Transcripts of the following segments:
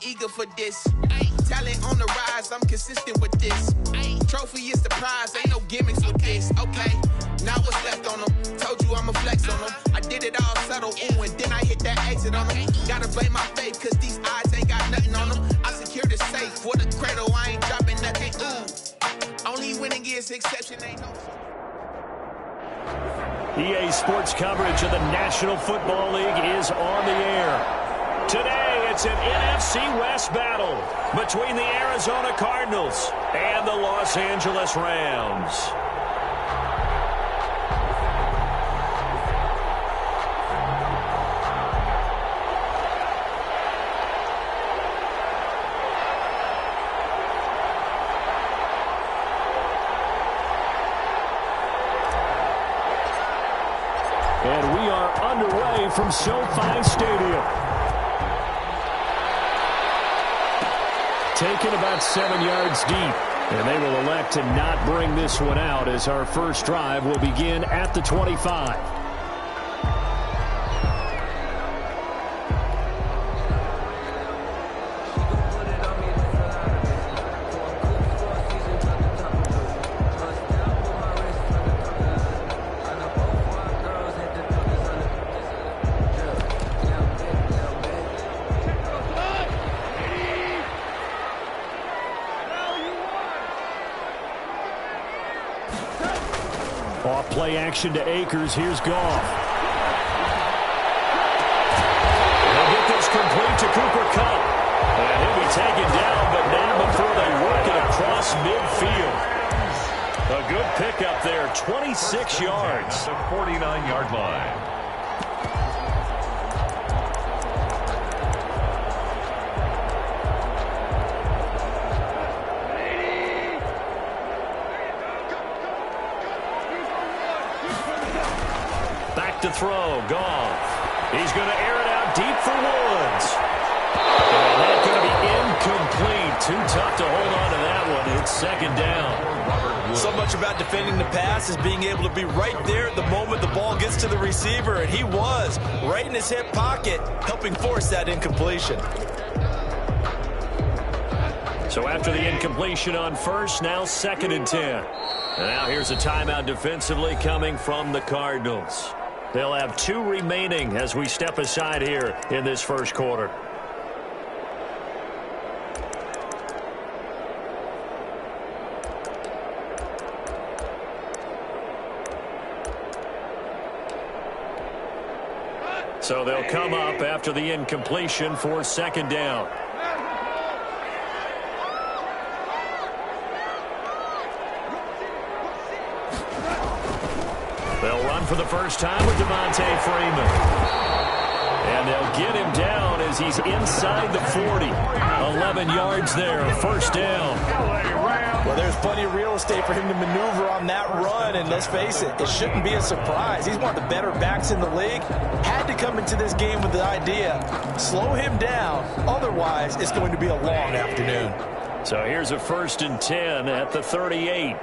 Eager for this. Talent on the rise, I'm consistent with this. Trophy is the prize, ain't no gimmicks with this. Okay, now what's left on them? Told you I'ma flex on them. I did it all subtle, ooh, and then I hit that exit on them. Gotta blame my faith, cause these odds ain't got nothing on them. I secure the safe for the cradle, I ain't dropping nothing, ooh. Only winning is exception, ain't no... EA Sports coverage of the National Football League is on the air. Today, it's an NFC West battle between the Arizona Cardinals and the Los Angeles Rams. And we are underway from SoFi Stadium. Taken about 7 yards deep. And they will elect to not bring this one out as our first drive will begin at the 25. Off play action to Akers. Here's Goff. They'll get this complete to Cooper Kupp. And he'll be taken down, but not before they work it across midfield. A good pickup there, 26 yards. The 49-yard line. To throw, Goff. He's going to air it out deep for Woods. And that's going to be incomplete. Too tough to hold on to that one. It's second down. So much about defending the pass is being able to be right there at the moment the ball gets to the receiver, and he was right in his hip pocket, helping force that incompletion. So after the incompletion on first, now 2nd and 10. And now here's a timeout defensively coming from the Cardinals. They'll have 2 remaining as we step aside here in this first quarter. So they'll come up after the incompletion for 2nd down. They'll run for the first time with Devontae Freeman. And they'll get him down as he's inside the 40. 11 yards there, 1st down. Well, there's plenty of real estate for him to maneuver on that run, and let's face it, it shouldn't be a surprise. He's one of the better backs in the league. Had to come into this game with the idea, slow him down, otherwise it's going to be a long afternoon. So here's a 1st and 10 at the 38.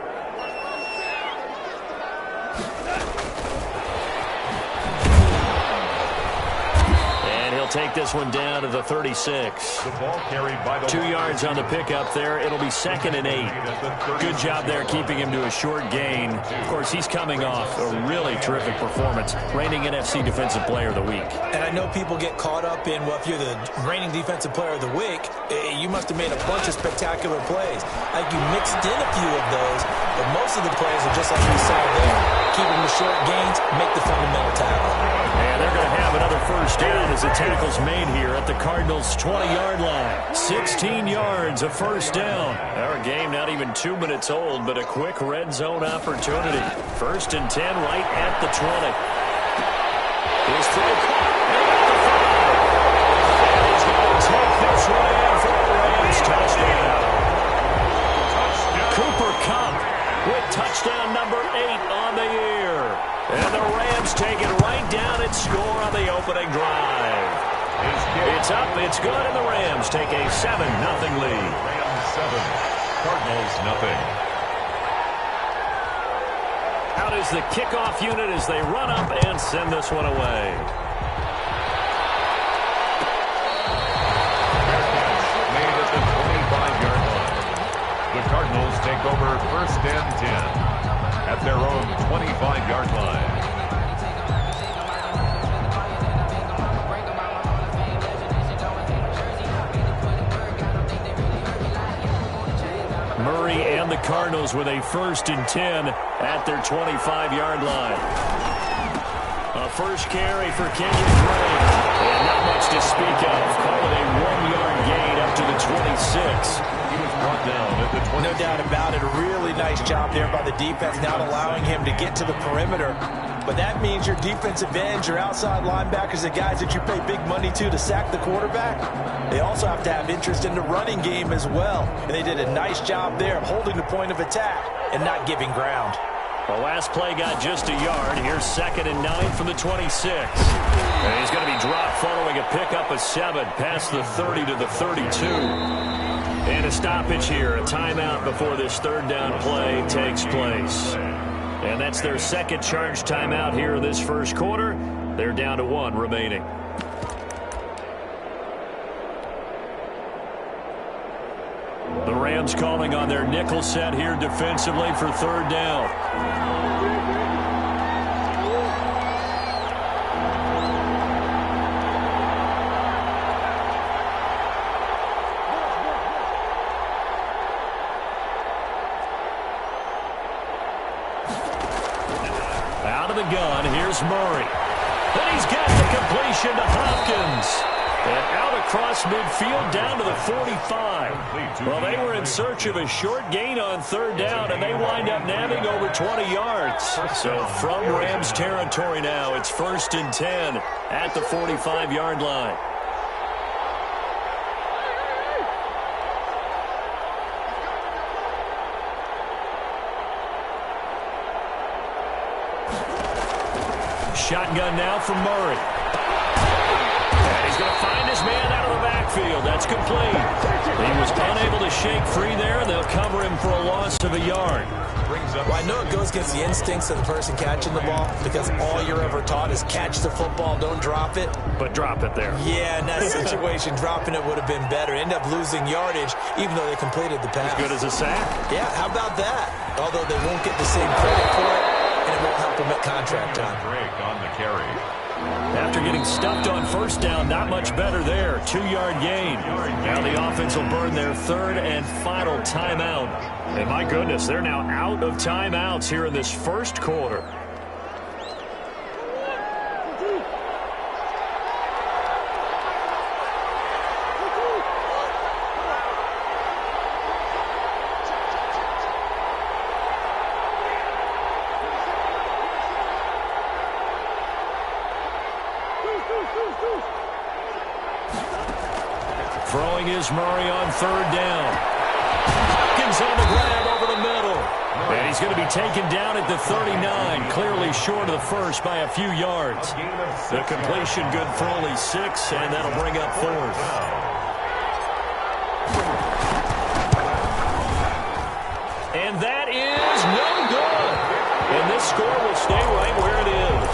Take this one down to the 36. The ball carried by the 2 yards on the pickup there. It'll be 2nd and 8. Good job there keeping him to a short gain. Of course, he's coming off a really terrific performance. Reigning NFC Defensive Player of the Week. And I know people get caught up in, well, if you're the reigning Defensive Player of the Week, you must have made a bunch of spectacular plays. Like you mixed in a few of those, but most of the plays are just like we saw there. Keep them to short gains, make the fundamental tackle. And they're going to have another 1st down as the tackle's made here at the Cardinals' 20-yard line. 16 yards, a 1st down. Our game not even 2 minutes old, but a quick red zone opportunity. 1st and 10 right at the 20. His throw caught at the 5. And he's going to take this one in for a Rams touchdown. Cooper Kupp with touchdown number 8 on the year. And the Rams take it right down and score on the opening drive. It's up, it's good, and the Rams take a 7-0 lead. Rams 7, Cardinals nothing. Out is the kickoff unit as they run up and send this one away. and 10 at their own 25-yard line. Murray and the Cardinals with a 1st and 10 at their 25-yard line. A first carry for Kenyon Drake. And not much to speak of. Call it a 1-yard gain up to the 26. He was brought down at the 26. No doubt about it. A really nice job there by the defense, not allowing him to get to the perimeter. But that means your defensive ends, your outside linebackers, the guys that you pay big money to sack the quarterback, they also have to have interest in the running game as well. And they did a nice job there of holding the point of attack and not giving ground. The last play got just a yard. Here's 2nd and 9 from the 26. And he's going to be dropped following a pickup of 7 past the 30 to the 32. And a stoppage here, a timeout before this 3rd down play takes place. And that's their 2nd charge timeout here in this 1st quarter. They're down to 1 remaining. The Rams calling on their nickel set here defensively for 3rd down. Out of the gun, here's Murray. And he's got the completion to Hopkins. And out across midfield down to the 45. Well, they were in search of a short gain on 3rd down, and they wind up nabbing over 20 yards. So from Rams territory now, it's 1st and 10 at the 45-yard line. Shotgun now from Murray. And he's going to find his man out of the backfield. That's complete. He was unable to shake free there. They'll cover him for a loss of a yard. Well, I know it goes against the instincts of the person catching the ball because all you're ever taught is catch the football, don't drop it. But drop it there. Yeah, in that situation, dropping it would have been better. End up losing yardage, even though they completed the pass. As good as a sack? Yeah, how about that? Although they won't get the same credit for it, and it won't help them at contract time. Drake on the carry. After getting stuffed on 1st down, not much better there. 2-yard gain. Now the offense will burn their 3rd and final timeout. And my goodness, they're now out of timeouts here in this 1st quarter. Throwing is Murray on 3rd down. Hopkins on the grab over the middle. And he's going to be taken down at the 39, clearly short of the 1st by a few yards. The completion good for only 6, and that'll bring up 4th. And that is no good. And this score will stay right where it is.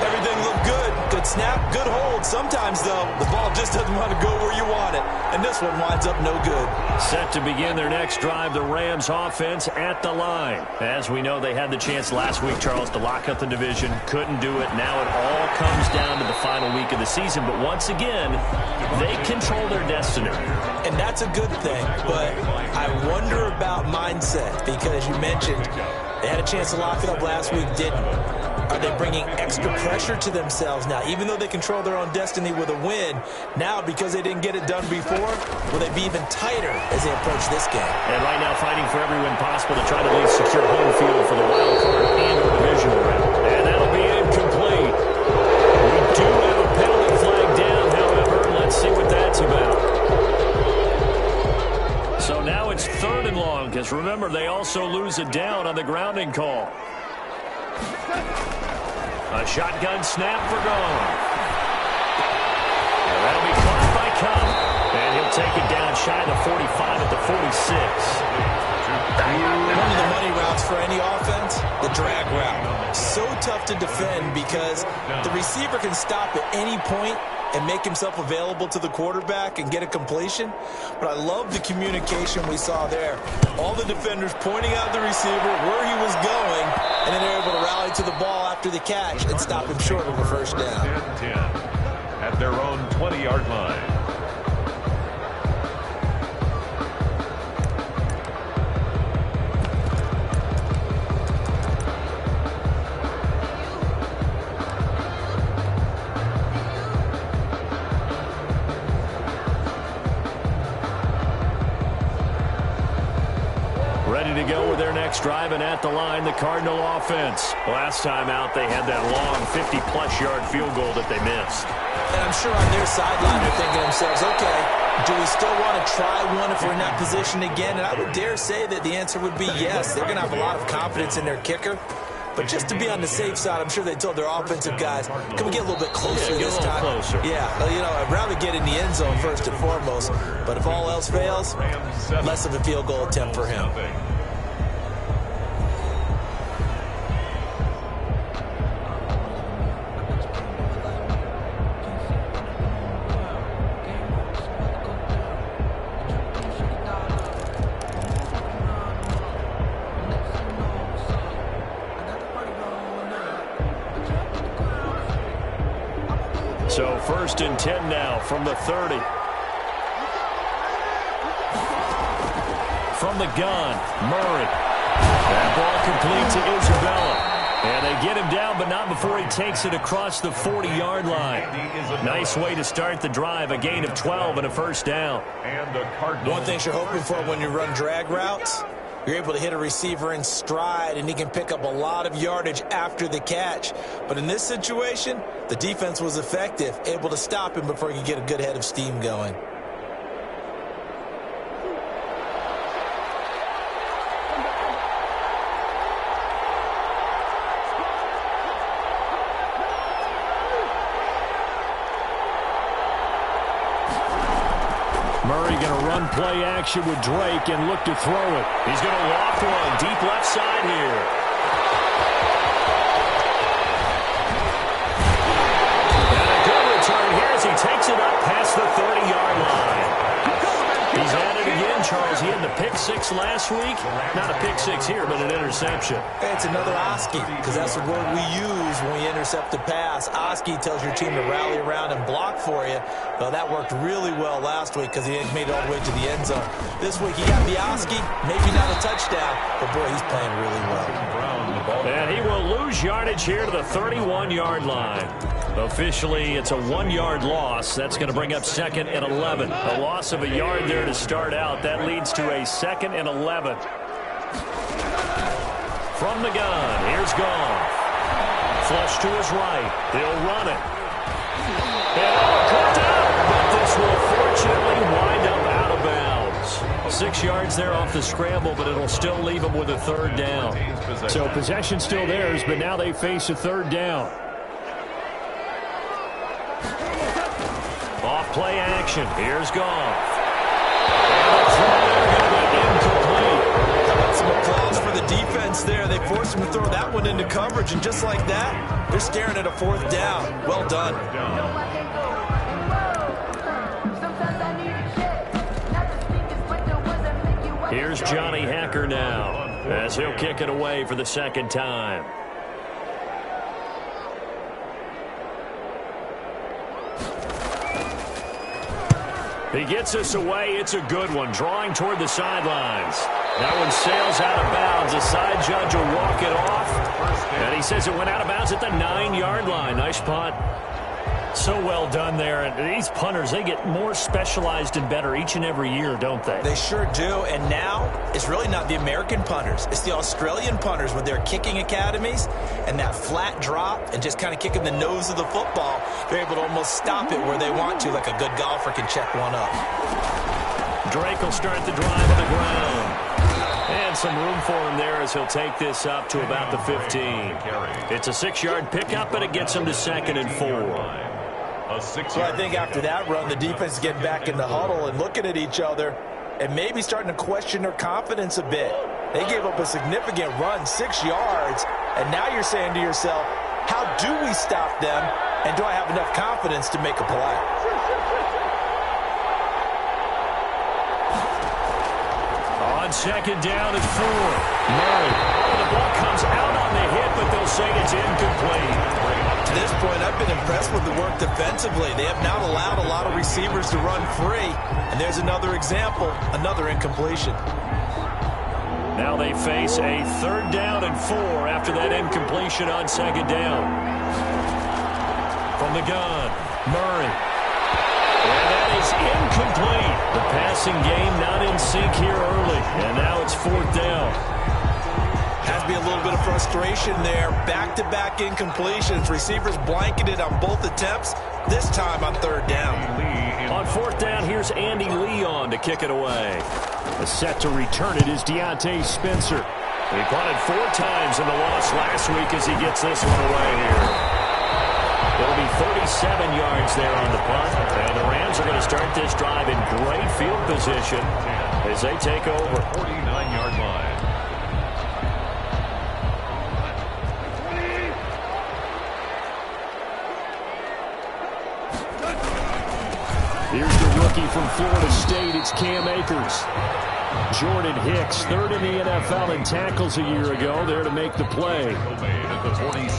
Everything looked good. Good snap, good hold. Sometimes, though, the ball just doesn't want to go where you want it. And this one winds up no good. Set to begin their next drive, the Rams offense at the line. As we know, they had the chance last week, Charles, to lock up the division. Couldn't do it. Now it all comes down to the final week of the season. But once again, they control their destiny. And that's a good thing. But I wonder about mindset because you mentioned they had a chance to lock it up last week, didn't. Are they bringing extra pressure to themselves now? Even though they control their own destiny with a win, now because they didn't get it done before, will they be even tighter as they approach this game? And right now fighting for every win possible to try to at least secure home field for the wild card and the divisional round. And that'll be incomplete. We do have a penalty flag down, however. Let's see what that's about. So now it's 3rd and long, because remember, they also lose a down on the grounding call. A shotgun snap for Gone. And that'll be caught by Cup. And he'll take it down shy of the 45 at the 46. One of the money routes for any offense, the drag route. So tough to defend because the receiver can stop at any point and make himself available to the quarterback and get a completion. But I love the communication we saw there. All the defenders pointing out the receiver, where he was going, and then they're able to rally to the ball after the catch and stop him short of a first down. 10-10 at their own 20-yard line. Ready to go with their next drive, and at the line, the Cardinal offense. Last time out, they had that long 50-plus yard field goal that they missed. And I'm sure on their sideline they're thinking to themselves, okay, do we still want to try one if we're in that position again? And I would dare say that the answer would be yes. They're going to have a lot of confidence in their kicker. But just to be on the safe side, I'm sure they told their offensive guys, can we get a little bit closer this time? Closer. Yeah, you know, I'd rather get in the end zone first and foremost. But if all else fails, less of a field goal attempt for him. So 1st and 10 now from the 30. From the gun, Murray. That ball complete to Isabella. And they get him down, but not before he takes it across the 40-yard line. Nice way to start the drive, a gain of 12 and a first down. One thing you're hoping for when you run drag routes, you're able to hit a receiver in stride, and he can pick up a lot of yardage after the catch. But in this situation, the defense was effective, able to stop him before he could get a good head of steam going. Murray going to run play action with Drake and look to throw it. He's going to loft one deep left side here. And a good return here as he takes it up past the 30-yard line. He's at it again, Charles. He had the pick six last week. Not a pick six here, but an interception. It's another Oski, because that's the word we use when we intercept a pass. Oski tells your team to rally around and block for you. Well, that worked really well last week because he made it all the way to the end zone. This week he got the Oski, maybe not a touchdown, but boy, he's playing really well. And he will lose yardage here to the 31-yard line. Officially, it's a 1-yard loss. That's going to bring up 2nd and 11. A loss of a yard there to start out. That leads to a 2nd and 11. From the gun, here's Goff. Flush to his right. They'll run it. And caught out, but this will fortunately wind up out of bounds. 6 yards there off the scramble, but it'll still leave them with a 3rd down. So possession still theirs, but now they face a 3rd down. Off play action. Here's Goff. Some applause for the defense there. They forced him to throw that one into coverage, and just like that, they're staring at a 4th down. Well done. Here's Johnny Hacker now, as he'll kick it away for the 2nd time. He gets us away. It's a good one. Drawing toward the sidelines. That one sails out of bounds. The side judge will walk it off. And he says it went out of bounds at the 9-yard line. Nice punt. So well done there. And these punters, they get more specialized and better each and every year, don't they? They sure do. And now it's really not the American punters. It's the Australian punters with their kicking academies and that flat drop and just kind of kicking the nose of the football. They're able to almost stop it where they want to, like a good golfer can check one up. Drake will start the drive on the ground. And some room for him there as he'll take this up to about the 15. It's a 6-yard pickup, but it gets him to 2nd and 4. So I think after that run, the defense is getting back in the huddle and looking at each other and maybe starting to question their confidence a bit. They gave up a significant run, 6 yards, and now you're saying to yourself, how do we stop them And do I have enough confidence to make a play? On second down and 4. Murray. Oh, the ball comes out on the hit, but they'll say it's incomplete. To this point, I've been impressed with the work defensively. They have not allowed a lot of receivers to run free. And there's another example, another incompletion. Now they face a 3rd down and 4 after that incompletion on second down. From the gun, Murray. And that is incomplete. The passing game not in sync here early. And now it's 4th down. Has to be a little bit of frustration there. Back-to-back incompletions. Receivers blanketed on both attempts, this time on 3rd down. On 4th down, here's Andy Leon to kick it away. Set to return it is Deontay Spencer. He punted 4 times in the loss last week as he gets this one away here. It'll be 37 yards there on the punt. And the Rams are going to start this drive in great field position as they take over. 49-yard line. Here's the rookie from Florida State. It's Cam Akers. Jordan Hicks, 3rd in the NFL in tackles a year ago, there to make the play.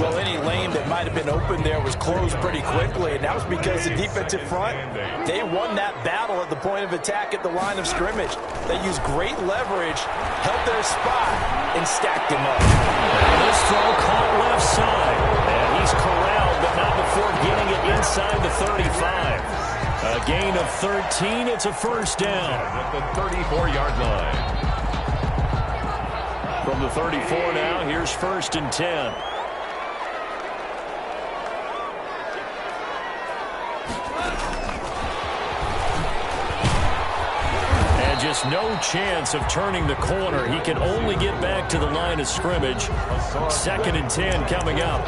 Well, any lane that might have been open there was closed pretty quickly, and that was because the defensive front, they won that battle at the point of attack at the line of scrimmage. They used great leverage, held their spot, and stacked him up. And this throw caught left side, and he's corralled, but not before getting it inside the 35. A gain of 13. It's a 1st down. At the 34-yard line. From the 34 now, here's 1st and 10. And just no chance of turning the corner. He can only get back to the line of scrimmage. 2nd and 10 coming up.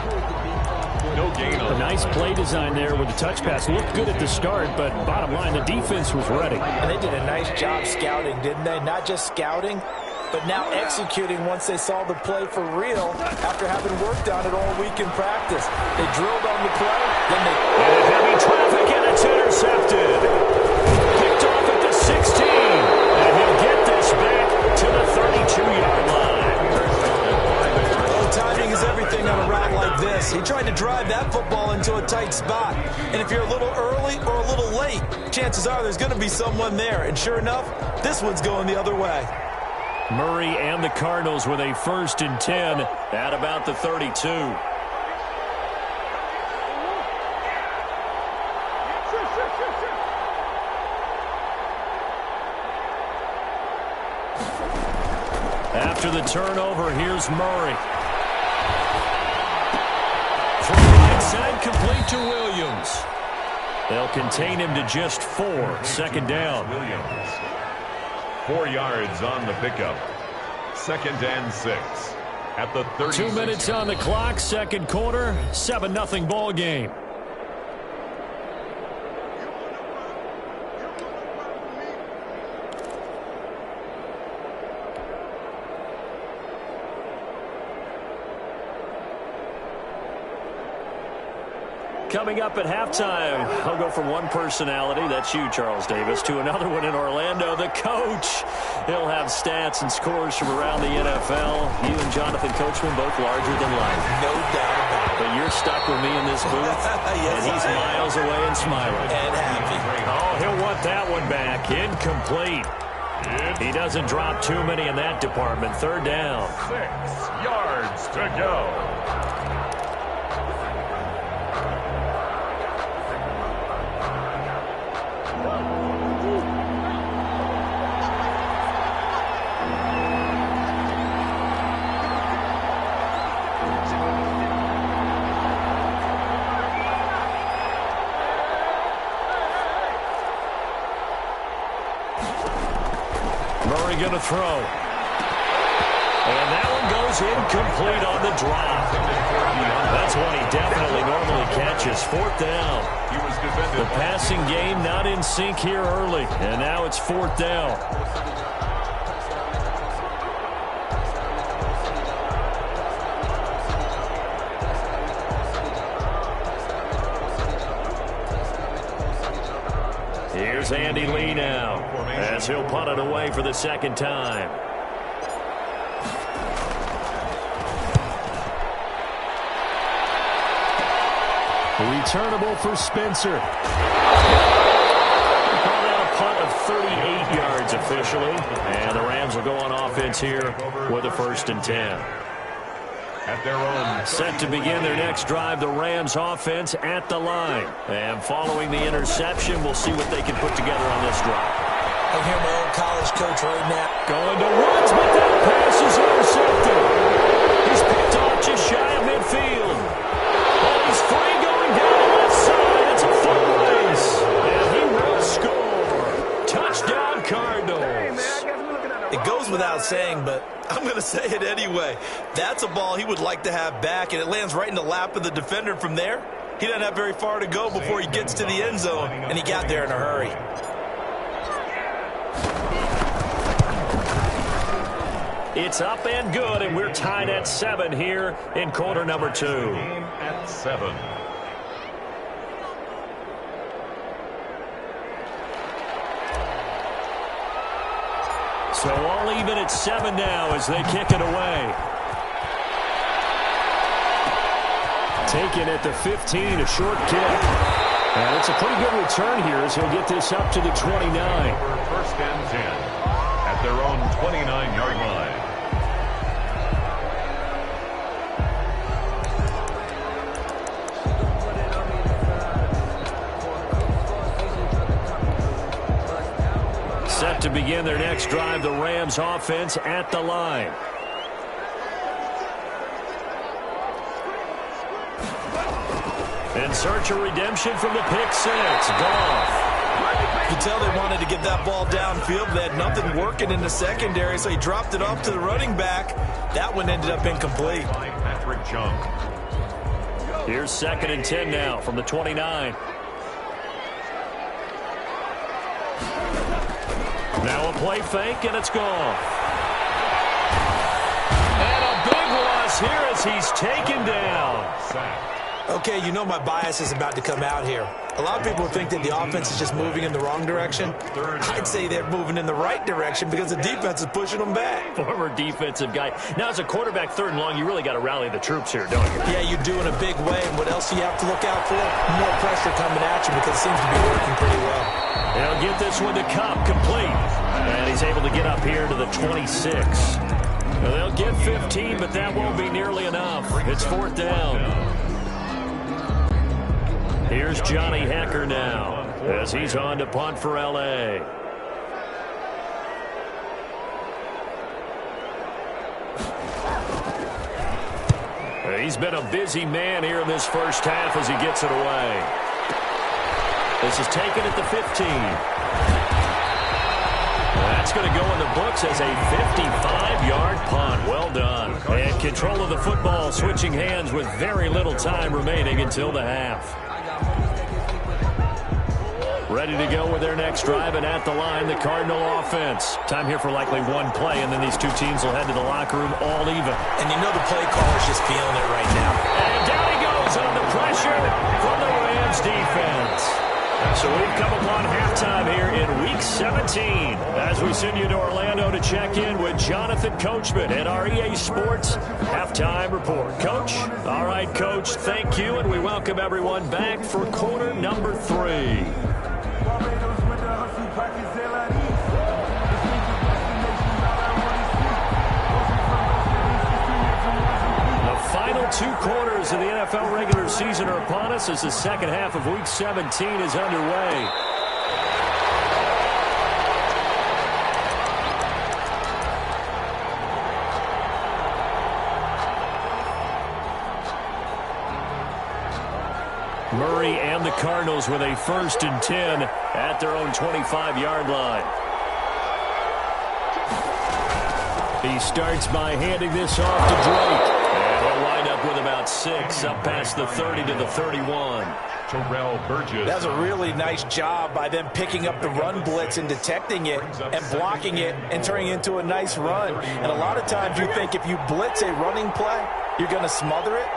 No gain on a nice play design there with the touch pass. Looked good at the start, but bottom line, the defense was ready. And they did a nice job scouting, didn't they? Not just scouting, but now executing once they saw the play for real after having worked on it all week in practice. They drilled on the play, then they... And heavy traffic, and it's intercepted. Picked off at the 16. And he'll get this back to the 32-yard line. Timing is everything on a route like this. He tried to drive that football into a tight spot. And if you're a little early or a little late, chances are there's going to be someone there. And sure enough, this one's going the other way. Murray and the Cardinals with a 1st and 10 at about the 32. After the turnover, here's Murray. From right side, complete to Williams. They'll contain him to just 4. 2nd down. Williams. 4 yards on the pickup. 2nd and 6. At the 36. 2 minutes on the clock, 2nd quarter, 7-0 ball game. Coming up at halftime, I'll go from one personality, that's you, Charles Davis, to another one in Orlando, the coach. He'll have stats and scores from around the NFL. You and Jonathan Coachman both larger than life. No doubt about it. But you're stuck with me in this booth, yes, and he's miles away and smiling. And happy. Oh, he'll want that one back. Incomplete. He doesn't drop too many in that department. 3rd down. 6 yards to go. Going to throw. And that one goes incomplete on the drop. That's one he definitely normally catches. 4th down. The passing game not in sync here early. And now it's 4th down. Here's Andy Lee now, as he'll punt it away for the second time. Returnable for Spencer. Call that a punt of 38 yards officially. And the Rams will go on offense here with a 1st and 10. At their own. Set to begin their next drive, the Rams offense at the line. And following the interception, we'll see what they can put together on this drive. I hear my old college coach right now. Going to Woods, but that pass is intercepted. He's picked off just shy of midfield. Oh, he's free going down the left side. It's a foot race. And he will score. Touchdown, Cardinals. It goes without saying, but I'm going to say it anyway. That's a ball he would like to have back, and it lands right in the lap of the defender from there. He doesn't have very far to go before he gets to the end zone, and he got there in a hurry. It's up and good, and we're tied at 7 here in quarter number 2. At 7. So all even at 7 now as they kick it away. Taken at the 15, a short kick. And it's a pretty good return here as he'll get this up to the 29. 1st and 10 at their own 29-yard line. Set to begin their next drive, the Rams offense at the line. In search of redemption from the pick six. Goff. You can tell they wanted to get that ball downfield, but they had nothing working in the secondary, so he dropped it off to the running back. That one ended up incomplete. Patrick Chung. Here's 2nd and 10 now from the 29. Now a play fake, and it's gone. And a big loss here as he's taken down. Okay, you know my bias is about to come out here. A lot of people think that the offense is just moving in the wrong direction. I'd say they're moving in the right direction because the defense is pushing them back. Former defensive guy. Now, as a quarterback 3rd and long, you really got to rally the troops here, don't you? Yeah, you do in a big way. And what else do you have to look out for? More pressure coming at you because it seems to be working pretty well. They'll get this one to Cup, complete. And he's able to get up here to the 26. Now, they'll get 15, but that won't be nearly enough. It's 4th down. Here's Johnny Hecker now as he's on to punt for L.A. He's been a busy man here in this first half as he gets it away. This is taken at the 15. That's going to go in the books as a 55-yard punt. Well done. And control of the football switching hands with very little time remaining until the half. Ready to go with their next drive, and at the line, the Cardinal offense. Time here for likely one play, and then these two teams will head to the locker room all even. And you know the play caller's just feeling it right now. And down he goes under pressure from the Rams defense. So we've come upon halftime here in Week 17 as we send you to Orlando to check in with Jonathan Coachman at our EA Sports Halftime Report. Coach? All right, Coach, thank you, and we welcome everyone back for quarter number 3. The final 2 quarters of the NFL regular season are upon us as the second half of Week 17 is underway. Murray and the Cardinals with a 1st and 10 at their own 25-yard line. He starts by handing this off to Drake. And he'll wind up with about 6 up past the 30 to the 31. Terrell Burgess. That's a really nice job by them picking up the run blitz and detecting it and blocking it and turning it into a nice run. And a lot of times you think if you blitz a running play, you're going to smother it.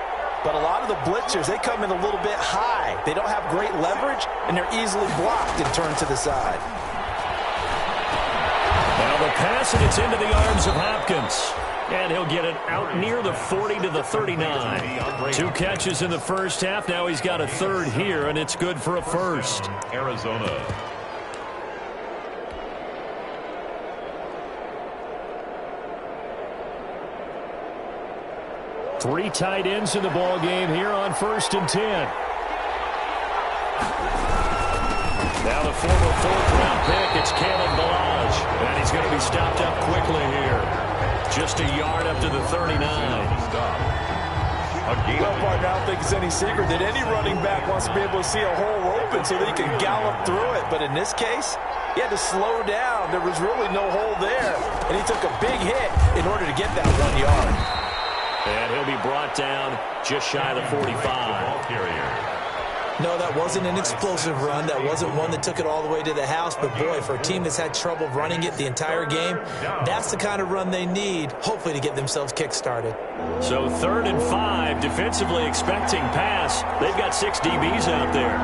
But a lot of the blitzers, they come in a little bit high. They don't have great leverage, and they're easily blocked and turned to the side. Now the pass, and it's into the arms of Hopkins. And he'll get it out near the 40 to the 39. 2 catches in the first half. Now he's got a third here, and it's good for a first. Arizona. Three tight ends in the ball game here on 1st and 10. Now the former 4th-round pick, it's Kalen Ballage. And he's going to be stopped up quickly here. Just a yard up to the 39. Well, partner, I don't think it's any secret that any running back wants to be able to see a hole open so that he can gallop through it. But in this case, he had to slow down. There was really no hole there. And he took a big hit in order to get that 1 yard. And he'll be brought down just shy of the 45. No, that wasn't an explosive run. That wasn't one that took it all the way to the house. But, boy, for a team that's had trouble running it the entire game, that's the kind of run they need, hopefully, to get themselves kick-started. So 3rd and 5, defensively expecting pass. They've got 6 DBs out there.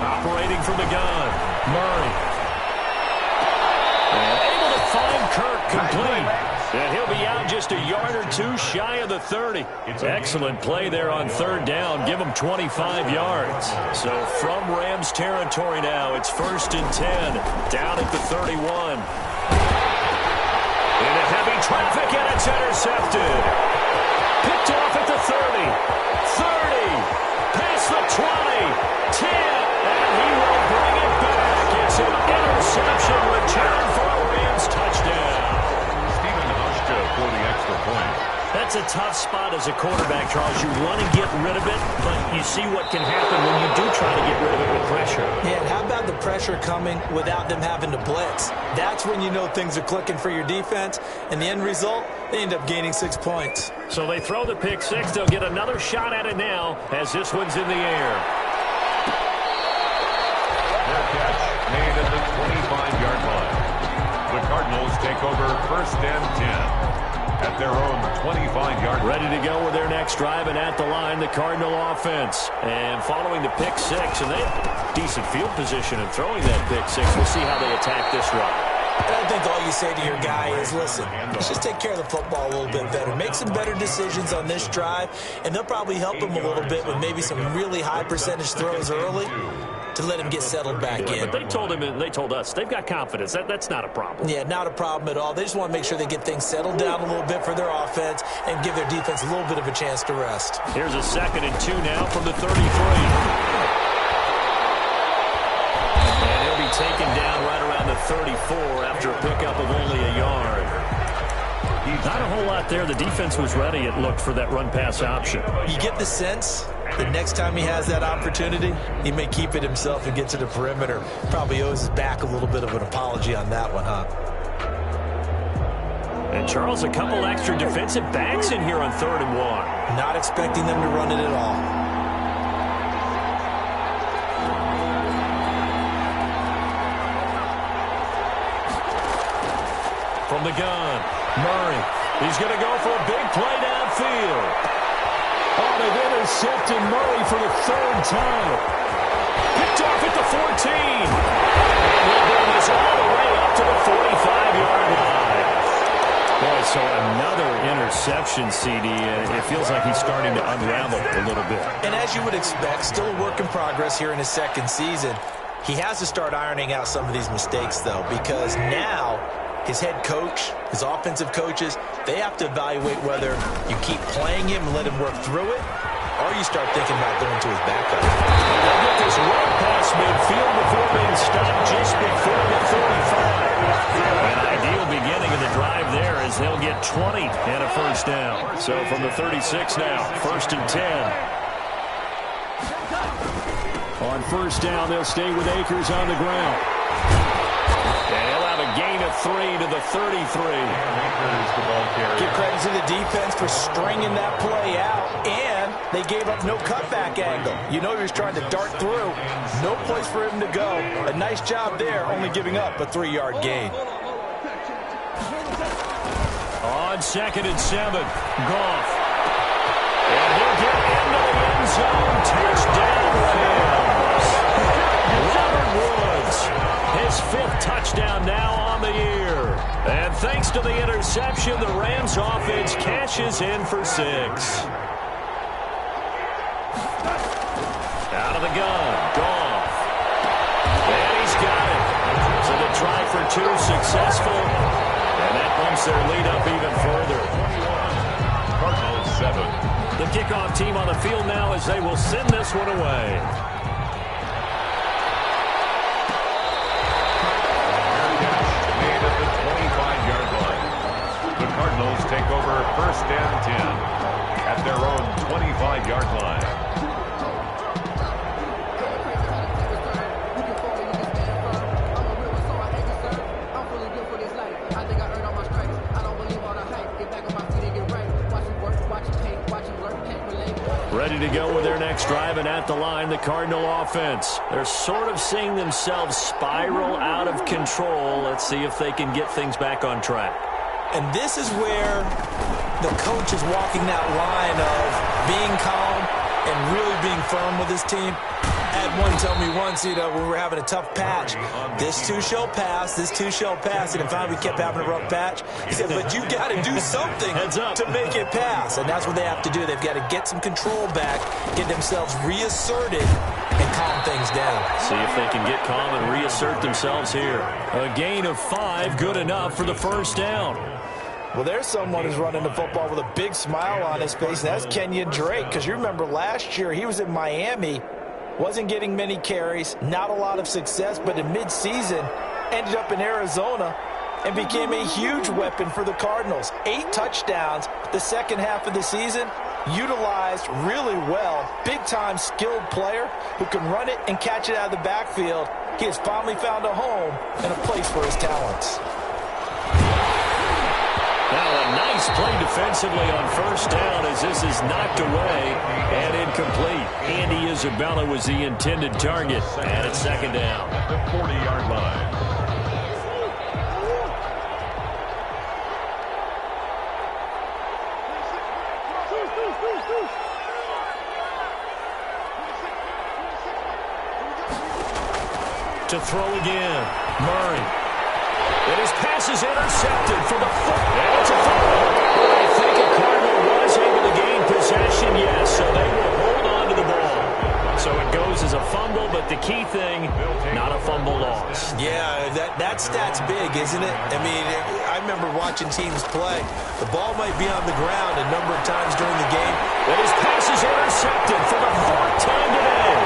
Operating from the gun, Murray. And able to find Kirk complete. And he'll be out just a yard or 2 shy of the 30. Excellent play there on 3rd down. Give him 25 yards. So from Rams territory now, it's 1st and 10. Down at the 31. Into heavy traffic, and it's intercepted. Picked off at the 30. 30. Past the 20. 10. And he will bring it back. It's an interception return for a Rams touchdown. For the extra point. That's a tough spot as a quarterback, Charles. You want to get rid of it, but you see what can happen when you do try to get rid of it with pressure. Yeah, and how about the pressure coming without them having to blitz? That's when you know things are clicking for your defense, and the end result, they end up gaining 6 points. So they throw the pick 6. They'll get another shot at it now as this one's in the air. Their catch made at the 25-yard line. The Cardinals take over 1st and 10 at their own 25-yard line. Ready to go with their next drive, and at the line, the Cardinal offense. And following the pick 6, and they have decent field position in throwing that pick 6. We'll see how they attack this run. I think all you say to your guy is, listen, let's just take care of the football a little bit better. Make some better decisions on this drive, and they'll probably help him a little bit with maybe some really high percentage throws early to let him get settled back in. But they told him, and they told us, they've got confidence. That's not a problem. Yeah, not a problem at all. They just want to make sure they get things settled down a little bit for their offense and give their defense a little bit of a chance to rest. Here's a 2nd and 2 now from the 33. And he'll be taken down right around the 34 after a pickup of only a yard. Not a whole lot there. The defense was ready, it looked, for that run-pass option. You get the sense that next time he has that opportunity, he may keep it himself and get to the perimeter. Probably owes his back a little bit of an apology on that one, huh? And, Charles, a couple extra defensive backs in here on 3rd and 1. Not expecting them to run it at all. From the gun, Murray. He's going to go for a big play downfield. Oh, they've intercepted Murray for the 3rd time. Picked off at the 14. And he'll bring this all the way up to the 45-yard line. Boy, so another interception, CD. It feels like he's starting to unravel a little bit. And as you would expect, still a work in progress here in his 2nd season. He has to start ironing out some of these mistakes, though, because now his head coach, his offensive coaches, they have to evaluate whether you keep playing him and let him work through it, or you start thinking about going to his backup. They'll get this run past midfield before being stopped just before the 35. An ideal beginning of the drive there as they'll get 20 and a 1st down. So from the 36 now, 1st and 10. On 1st down, they'll stay with Akers on the ground. And he'll have a gain of 3 to the 33. Give credit to the defense for stringing that play out, and they gave up no cutback angle. You know he was trying to dart through. No place for him to go. A nice job there, only giving up a 3-yard gain. On 2nd and 7, Goff. And he'll get into the end zone. Touchdown, Rams. Robert Woods, his 5th touchdown now on the year. And thanks to the interception, the Rams offense cashes in for 6. Out of the gun, Goff. And he's got it. So the try for 2 successful. And that bumps their lead up even further. Cardinals 7. The kickoff team on the field now as they will send this one away. Made at the 25-yard line. The Cardinals take over 1st and 10 at their own 25-yard line. Ready to go with their next drive, and at the line, the Cardinal offense. They're sort of seeing themselves spiral out of control. Let's see if they can get things back on track. And this is where the coach is walking that line of being calm and really being firm with his team. I had one tell me once, when we were having a tough patch, this too shall pass, this too shall pass, and finally we kept having a rough patch. He said, but you got to do something to make it pass, and that's what they have to do. They've got to get some control back, get themselves reasserted, and calm things down. See if they can get calm and reassert themselves here. A gain of 5, good enough for the 1st down. Well, there's someone who's running the football with a big smile on his face, and that's Kenyon Drake, because you remember last year he was in Miami, wasn't getting many carries, not a lot of success, but in mid-season ended up in Arizona and became a huge weapon for the Cardinals. 8 touchdowns the second half of the season, utilized really well. Big-time skilled player who can run it and catch it out of the backfield. He has finally found a home and a place for his talents. Now a nice play defensively on 1st down as this is knocked away and incomplete. Andy Isabella was the intended target, and it's 2nd down. At the 40-yard line. To throw again, Murray. And his pass is intercepted for the foot. And it's a fumble. I think a Cardinal was able to gain possession, yes, so they will hold on to the ball. So it goes as a fumble, but the key thing, not a fumble loss. Yeah, that stat's big, isn't it? I mean, I remember watching teams play. The ball might be on the ground a number of times during the game. And his pass is intercepted for the 4th time today.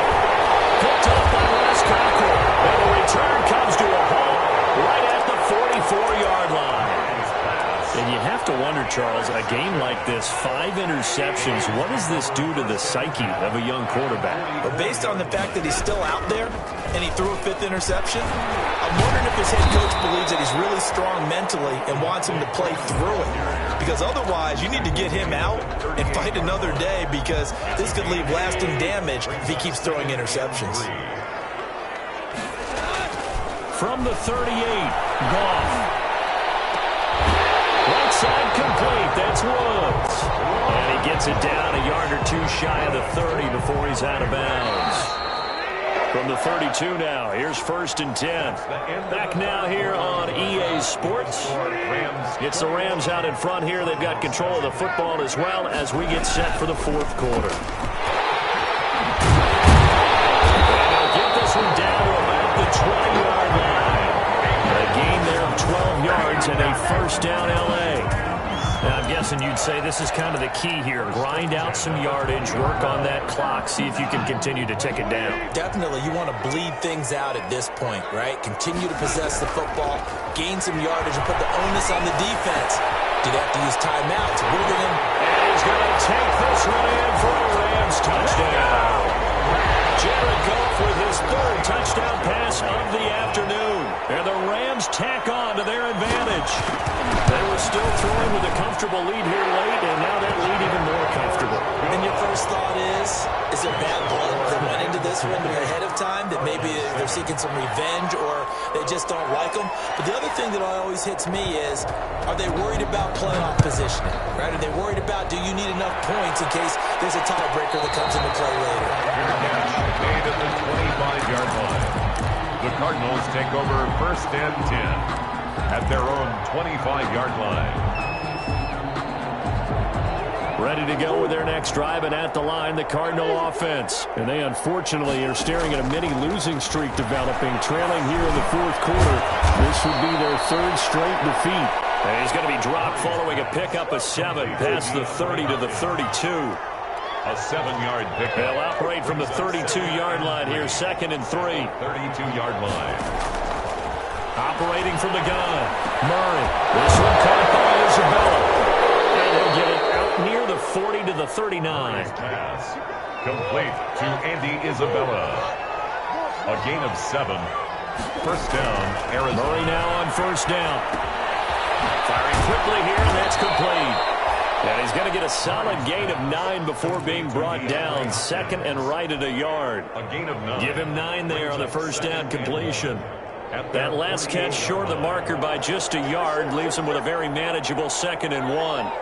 Picked up by Wes Cockrell. And the return comes to a halt right at the 44-yard line. And you have to wonder, Charles, a game like this, 5 interceptions, what does this do to the psyche of a young quarterback? But based on the fact that he's still out there and he threw a 5th interception, I'm wondering if his head coach believes that he's really strong mentally and wants him to play through it. Because otherwise, you need to get him out and fight another day, because this could leave lasting damage if he keeps throwing interceptions. From the 38, Goff. Right side complete. That's Woods. And he gets it down a yard or 2 shy of the 30 before he's out of bounds. From the 32 now, here's 1st and 10. Back now here on EA Sports. It's the Rams out in front here. They've got control of the football as well as we get set for the 4th quarter. And they'll get this one down to about the 20-yard line. A gain there of 12 yards and a 1st down L.A. Now, I'm guessing you'd say this is kind of the key here. Grind out some yardage, work on that clock, see if you can continue to tick it down. Definitely, you want to bleed things out at this point, right? Continue to possess the football, gain some yardage, and put the onus on the defense. Do they have to use timeouts? What are they going to... And he's going to take this one in for a Rams touchdown. Jared Goff with his 3rd touchdown pass of the afternoon. And the Rams tack on to their advantage. They were still throwing with a comfortable lead here late, and now that lead even more comfortable. And your first thought is it bad blood that went into this one ahead of time, that maybe they're seeking some revenge or they just don't like them. But the other thing that always hits me is, are they worried about playoff positioning? Right? Are they worried about, do you need enough points in case there's a tiebreaker that comes into play later? Made at the 25-yard line. The Cardinals take over 1st and 10 at their own 25-yard line. Ready to go with their next drive, and at the line, the Cardinal offense. And they unfortunately are staring at a mini losing streak developing, trailing here in the 4th quarter. This would be their 3rd straight defeat. And he's going to be dropped following a pickup of 7 past the 30 to the 32. A 7-yard pickup. They'll operate from the 32-yard line here, 2nd and 3. 32-yard line. Operating from the gun, Murray. This one caught by Isabella. And he'll get it out near the 40 to the 39. Pass complete to Andy Isabella. A gain of 7. 1st down, Arizona. Murray now on 1st down. Firing quickly here, and that's complete. And he's going to get a solid gain of 9 before being brought down. 2nd and right at a yard. A gain of 9. Give him 9 there on the 1st down completion. That last catch short of the marker by just a yard leaves him with a very manageable 2nd and 1.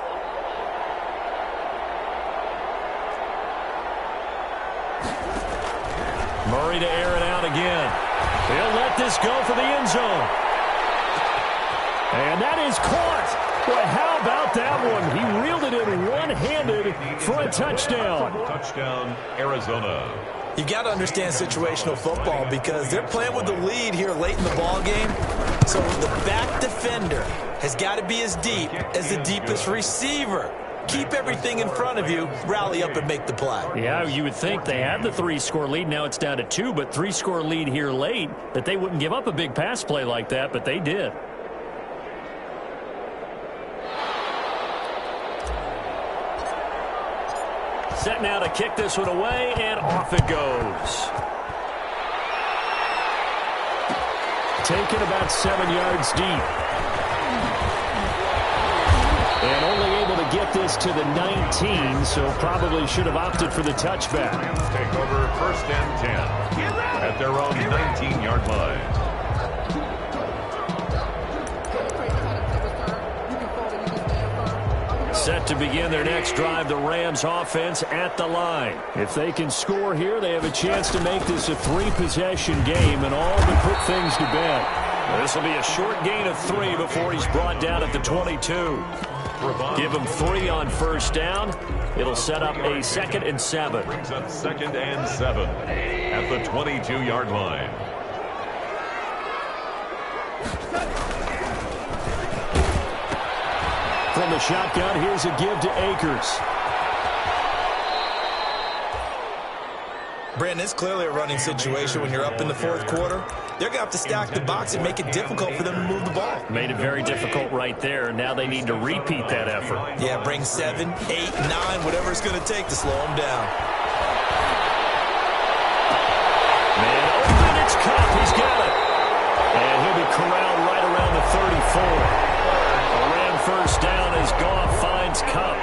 Murray to air it out again. He'll let this go for the end zone. And that is caught. Boy, how about that one? He reeled it in one-handed for a touchdown. Touchdown, Arizona. You've got to understand situational football because they're playing with the lead here late in the ball game. So the back defender has got to be as deep as the deepest receiver. Keep everything in front of you, rally up and make the play. Yeah, you would think they had the 3-score lead. Now it's down to 2, but 3-score lead here late, that they wouldn't give up a big pass play like that, but they did. Set now to kick this one away, and off it goes. Taken about 7 yards deep. And only able to get this to the 19, so probably should have opted for the touchback. Take over 1st and 10 at their own 19-yard line. Set to begin their next drive, the Rams offense at the line. If they can score here, they have a chance to make this a 3-possession game and all but put things to bed. This will be a short gain of 3 before he's brought down at the 22. Give him 3 on 1st down. It'll set up a 2nd and 7. Brings up 2nd and 7 at the 22-yard line. From the shotgun, here's a give to Akers. Brandon, it's clearly a running situation when you're up in the 4th quarter. They're going to have to stack the box and make it difficult for them to move the ball. Made it very difficult right there. Now they need to repeat that effort. Yeah, bring 7, 8, 9, whatever it's going to take to slow them down. Man, open, it's Cup. He's got it. And he'll be corralled right around the 34. A Ram 1st down as Goff finds Cup.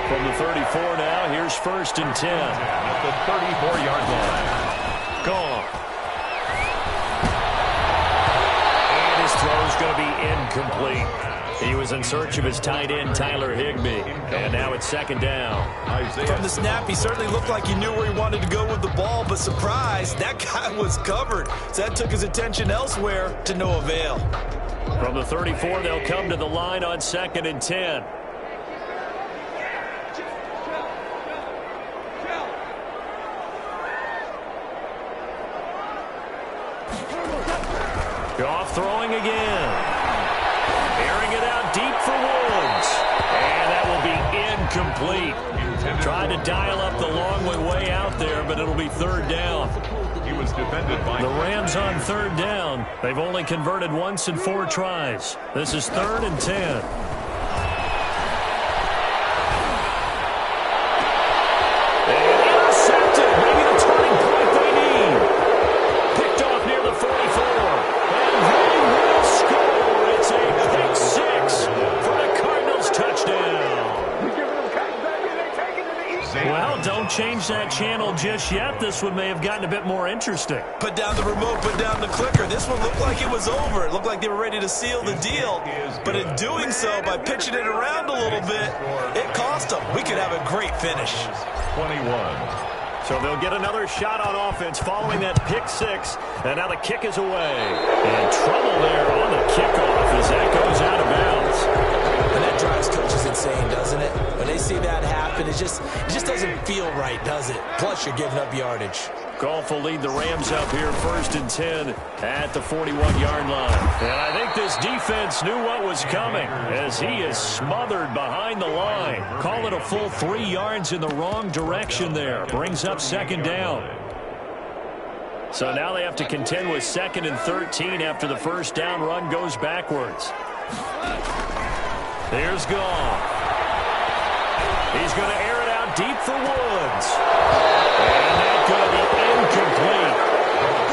From the 34 now, here's 1st and 10. At the 34-yard line. Goff. And his throw's going to be incomplete. He was in search of his tight end, Tyler Higbee. And now it's 2nd down. From the snap, he certainly looked like he knew where he wanted to go with the ball, but surprise, that guy was covered. So that took his attention elsewhere to no avail. From the 34, they'll come to the line on 2nd and 10. Goff throwing again. Airing it out deep for Woods. And that will be incomplete. Tried to dial up the long way out there, but it'll be 3rd down. He was defended by The Rams on 3rd down. They've only converted once in 4 tries. This is 3rd and 10. changed that channel just yet, this one may have gotten a bit more interesting. Put down the remote, put down the clicker. This one looked like it was over. It looked like they were ready to seal the deal. But in doing so, by pitching it around a little bit, it cost them. We could have a great finish. 21. So they'll get another shot on offense following that pick six. And now the kick is away. And trouble there on the kickoff as that goes out of bounds. And that drives coaches insane, doesn't it? When they see that happen, it just doesn't feel right, does it? Plus, you're giving up yardage. Goff will lead the Rams up here 1st and 10 at the 41-yard line. And I think this defense knew what was coming as he is smothered behind the line. Call it a full 3 yards in the wrong direction there. Brings up 2nd down. So now they have to contend with 2nd and 13 after the first down run goes backwards. Here's Goff. He's going to air it out deep for Woods. And that's going to be incomplete.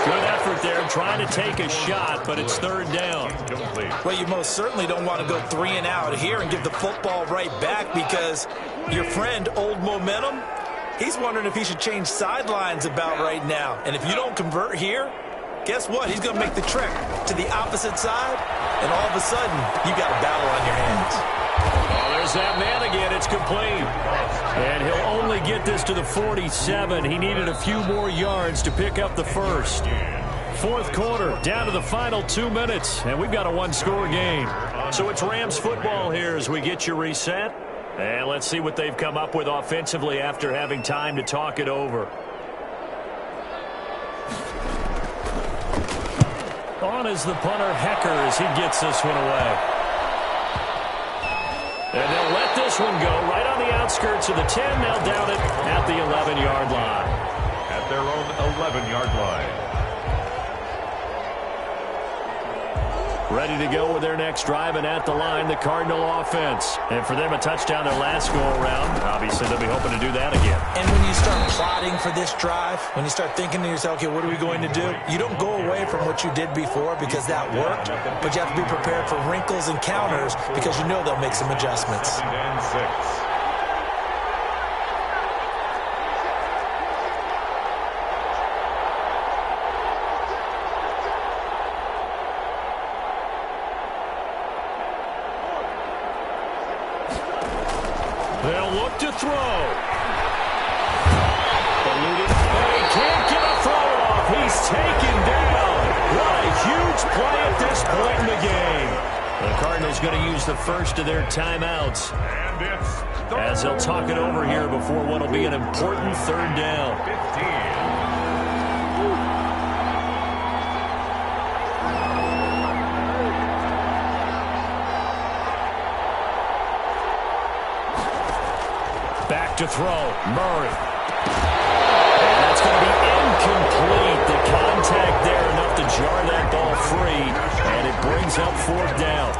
Good effort there trying to take a shot, but it's 3rd down. Well, you most certainly don't want to go 3 and out here and give the football right back because your friend, Old Momentum, he's wondering if he should change sidelines about right now. And if you don't convert here, guess what? He's going to make the trek to the opposite side, and all of a sudden, you got a battle on your hands. Oh, there's that man again. It's complete. And he'll only get this to the 47. He needed a few more yards to pick up the first. 4th quarter, down to the final 2 minutes, and we've got a 1-score game. So it's Rams football here as we get you reset. And let's see what they've come up with offensively after having time to talk it over. On is the punter, Hecker, as he gets this one away. And they'll let this one go right on the outskirts of the 10. They'll down it at the 11-yard line. At their own 11-yard line. Ready to go with their next drive, and at the line, the Cardinal offense. And for them, a touchdown their last go-around. Obviously, they'll be hoping to do that again. And when you start plotting for this drive, when you start thinking to yourself, okay, what are we going to do? You don't go away from what you did before because that worked, but you have to be prepared for wrinkles and counters because you know they'll make some adjustments. 2nd and 6. They'll look to throw. Eluded. He can't get a throw off. He's taken down. What a huge play at this point in the game. The Cardinals going to use the first of their timeouts as they'll talk it over here before what will be an important 3rd down. 15. Back to throw, Murray. And that's going to be incomplete. The contact there enough to jar that ball free, and it brings up 4th down.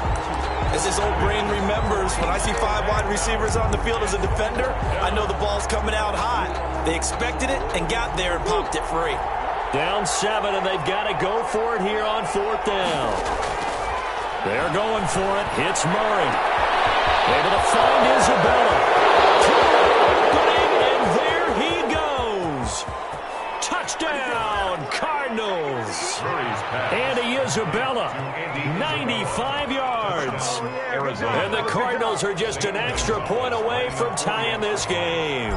As this old brain remembers, when I see 5 wide receivers on the field as a defender, I know the ball's coming out hot. They expected it and got there and popped it free. Down 7, and they've got to go for it here on 4th down. They're going for it. Hits Murray. Able to find Isabella. And there he goes. Touchdown, Cardinals. Andy Isabella, 95 yards. And the Cardinals are just an extra point away from tying this game.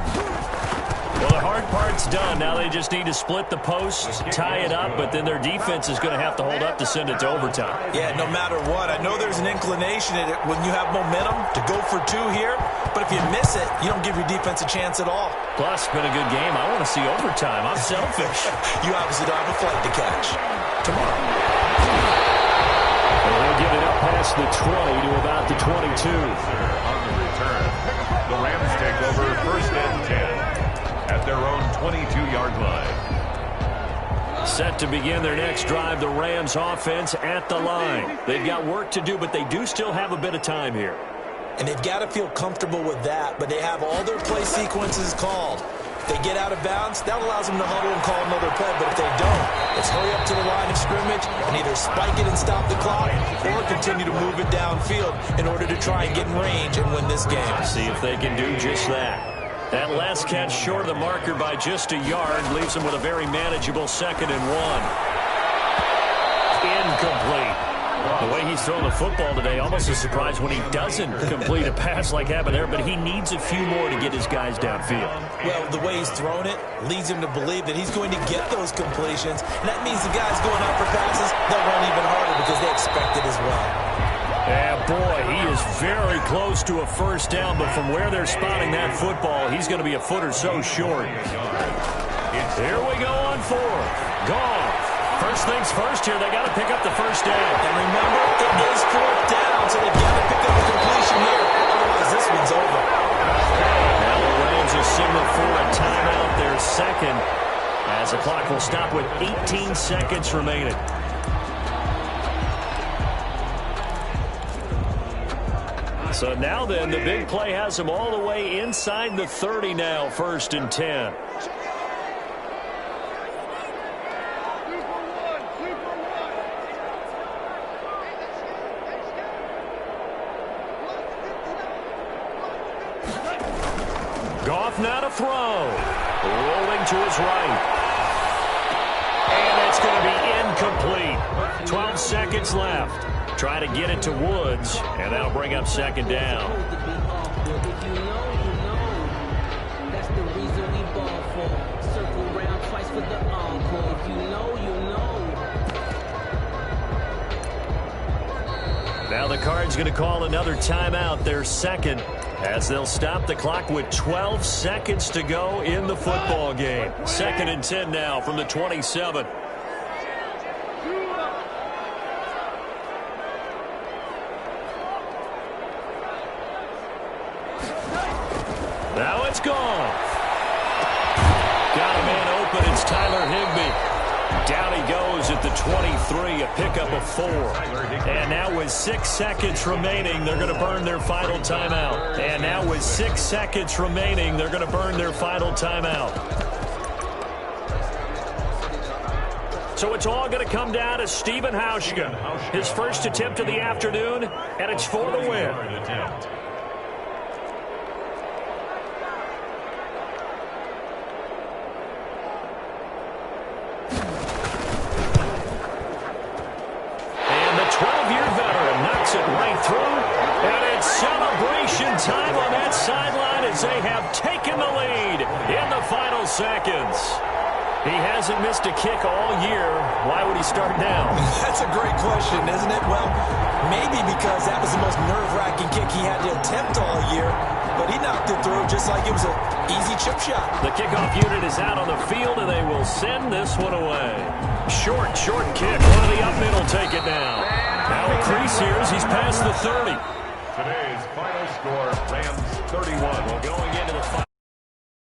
Well, the hard part's done. Now they just need to split the post, tie it up, but then their defense is going to have to hold up to send it to overtime. Yeah, no matter what. I know there's an inclination in it when you have momentum to go for 2 here, but if you miss it, you don't give your defense a chance at all. Plus, it's been a good game. I want to see overtime. I'm selfish. You obviously don't have a flight to catch. Tomorrow. And they'll get it up past the 20 to about the 22. On the return, the Rams take over 1st and 10. At their own 22-yard line. Set to begin their next drive, the Rams offense at the line. They've got work to do, but they do still have a bit of time here. And they've got to feel comfortable with that, but they have all their play sequences called. If they get out of bounds, that allows them to huddle and call another play, but if they don't, it's hurry up to the line of scrimmage and either spike it and stop the clock or continue to move it downfield in order to try and get in range and win this game. See if they can do just that. That last catch short of the marker by just a yard leaves him with a very manageable 2nd and 1. Incomplete. The way he's throwing the football today, almost a surprise when he doesn't complete a pass like happened there, but he needs a few more to get his guys downfield. Well, the way he's thrown it leads him to believe that he's going to get those completions, and that means the guys going out for passes, they'll run even harder because they expect it as well. And boy, he is very close to a first down, but from where they're spotting that football, he's going to be a foot or so short. Here we go on 4th. Goff. First things first here, they got to pick up the first down. And remember, it is 4th down, so they've got to pick up the completion here. Otherwise, this one's over. Now the Rams will signal for a timeout, their 2nd, as the clock will stop with 18 seconds remaining. So now then, the big play has them all the way inside the 30 now, 1st and 10. Goff now to throw. Rolling to his right. And it's going to be incomplete. 12 seconds left. Try to get it to Woods, and that'll bring up 2nd down. Now the Cards going to call another timeout, their 2nd, as they'll stop the clock with 12 seconds to go in the football game. 2nd and 10 now from the 27. Now it's gone. Got a man open. It's Tyler Higbee. Down he goes at the 23, a pickup of 4. And now with 6 seconds remaining, they're going to burn their final timeout. And now with 6 seconds remaining, they're going to burn their final timeout. So it's all going to come down to Stephen Hauschka. His first attempt of the afternoon, and it's for the win. It right through, and it's celebration time on that sideline as they have taken the lead in the final seconds. He hasn't missed a kick all year. Why would he start now? That's a great question, isn't it? Well, maybe because that was the most nerve-wracking kick he had to attempt all year, but he knocked it through just like it was an easy chip shot. The kickoff unit is out on the field, and they will send this one away. Short kick. One of the up mid will take it now. Now a crease here as he's past the 30. Today's final score, Rams 31. Well, going into the final.